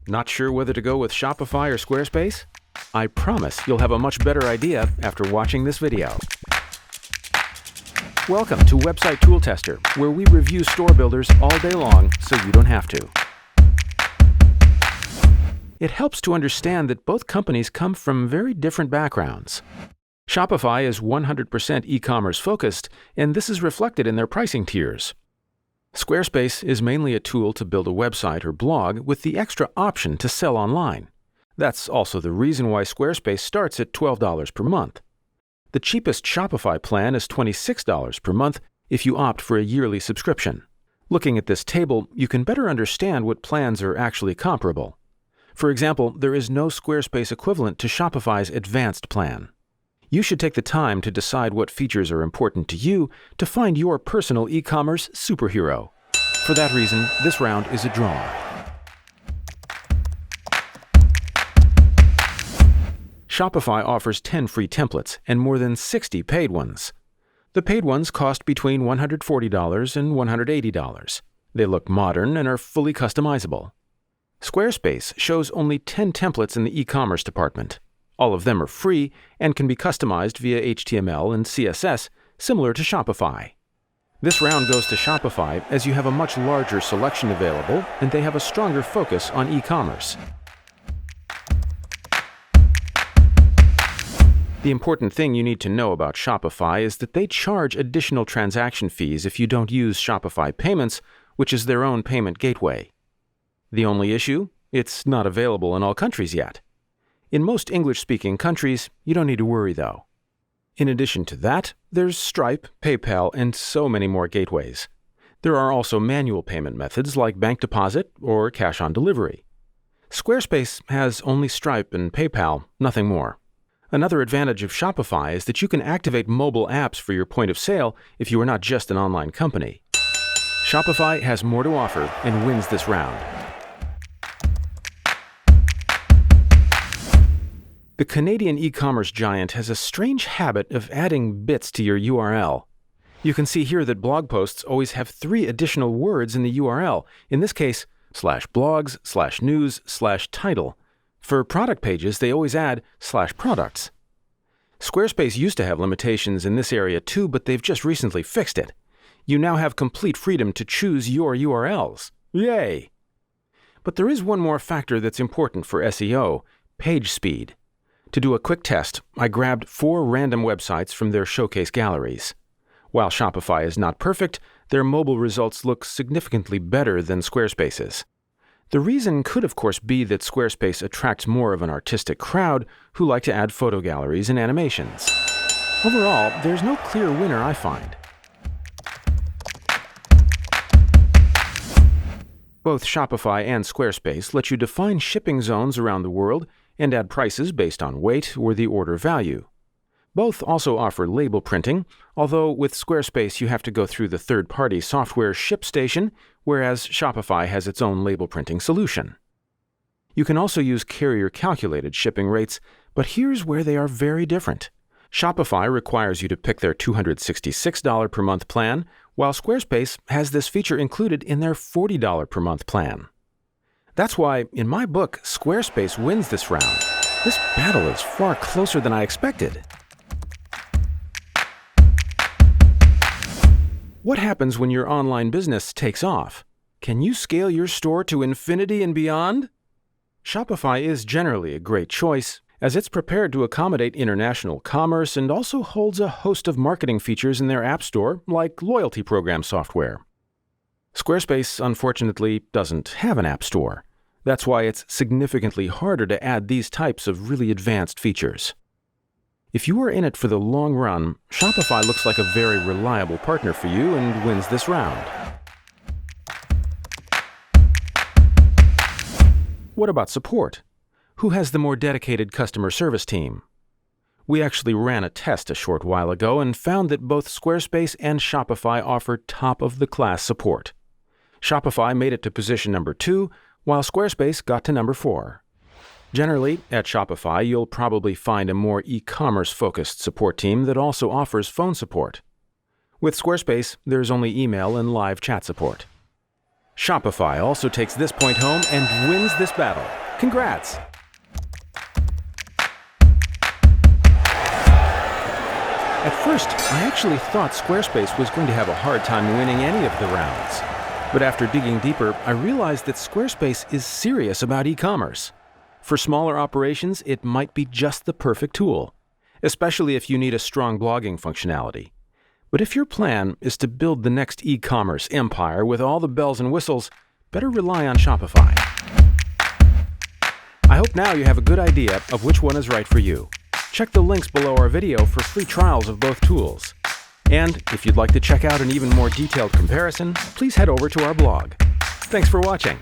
Not sure whether to go with Shopify or Squarespace? I promise you'll have a much better idea after watching this video. Welcome to Website Tool Tester, where we review store builders all day long so you don't have to. It helps to understand that both companies come from very different backgrounds. Shopify is 100% e-commerce focused, and this is reflected in their pricing tiers. Squarespace is mainly a tool to build a website or blog with the extra option to sell online. That's also the reason why Squarespace starts at $12 per month. The cheapest Shopify plan is $26 per month if you opt for a yearly subscription. Looking at this table, you can better understand what plans are actually comparable. For example, there is no Squarespace equivalent to Shopify's Advanced plan. You should take the time to decide what features are important to you to find your personal e-commerce superhero. For that reason, this round is a draw. Shopify offers 10 free templates and more than 60 paid ones. The paid ones cost between $140 and $180. They look modern and are fully customizable. Squarespace shows only 10 templates in the e-commerce department. All of them are free and can be customized via HTML and CSS, similar to Shopify. This round goes to Shopify as you have a much larger selection available and they have a stronger focus on e-commerce. The important thing you need to know about Shopify is that they charge additional transaction fees if you don't use Shopify Payments, which is their own payment gateway. The only issue? It's not available in all countries yet. In most English-speaking countries, you don't need to worry though. In addition to that, there's Stripe, PayPal, and so many more gateways. There are also manual payment methods like bank deposit or cash on delivery. Squarespace has only Stripe and PayPal, nothing more. Another advantage of Shopify is that you can activate mobile apps for your point of sale if you are not just an online company. Shopify has more to offer and wins this round. The Canadian e-commerce giant has a strange habit of adding bits to your URL. You can see here that blog posts always have 3 additional words in the URL, in this case, /blogs, /news, /title. For product pages, they always add /products. Squarespace used to have limitations in this area too, but they've just recently fixed it. You now have complete freedom to choose your URLs. Yay! But there is one more factor that's important for SEO, page speed. To do a quick test, I grabbed 4 random websites from their showcase galleries. While Shopify is not perfect, their mobile results look significantly better than Squarespace's. The reason could of course be that Squarespace attracts more of an artistic crowd who like to add photo galleries and animations. Overall, there's no clear winner I find. Both Shopify and Squarespace let you define shipping zones around the world and add prices based on weight or the order value. Both also offer label printing, although with Squarespace you have to go through the third-party software ShipStation, whereas Shopify has its own label printing solution. You can also use carrier-calculated shipping rates, but here's where they are very different. Shopify requires you to pick their $266 per month plan, while Squarespace has this feature included in their $40 per month plan. That's why, in my book, Squarespace wins this round. This battle is far closer than I expected. What happens when your online business takes off? Can you scale your store to infinity and beyond? Shopify is generally a great choice, as it's prepared to accommodate international commerce and also holds a host of marketing features in their app store, like loyalty program software. Squarespace, unfortunately, doesn't have an app store. That's why it's significantly harder to add these types of really advanced features. If you are in it for the long run, Shopify looks like a very reliable partner for you and wins this round. What about support? Who has the more dedicated customer service team? We actually ran a test a short while ago and found that both Squarespace and Shopify offer top-of-the-class support. Shopify made it to position number 2, while Squarespace got to number 4. Generally, at Shopify, you'll probably find a more e-commerce-focused support team that also offers phone support. With Squarespace, there's only email and live chat support. Shopify also takes this point home and wins this battle. Congrats! At first, I actually thought Squarespace was going to have a hard time winning any of the rounds. But after digging deeper, I realized that Squarespace is serious about e-commerce. For smaller operations, it might be just the perfect tool, especially if you need a strong blogging functionality. But if your plan is to build the next e-commerce empire with all the bells and whistles, better rely on Shopify. I hope now you have a good idea of which one is right for you. Check the links below our video for free trials of both tools. And if you'd like to check out an even more detailed comparison, please head over to our blog. Thanks for watching.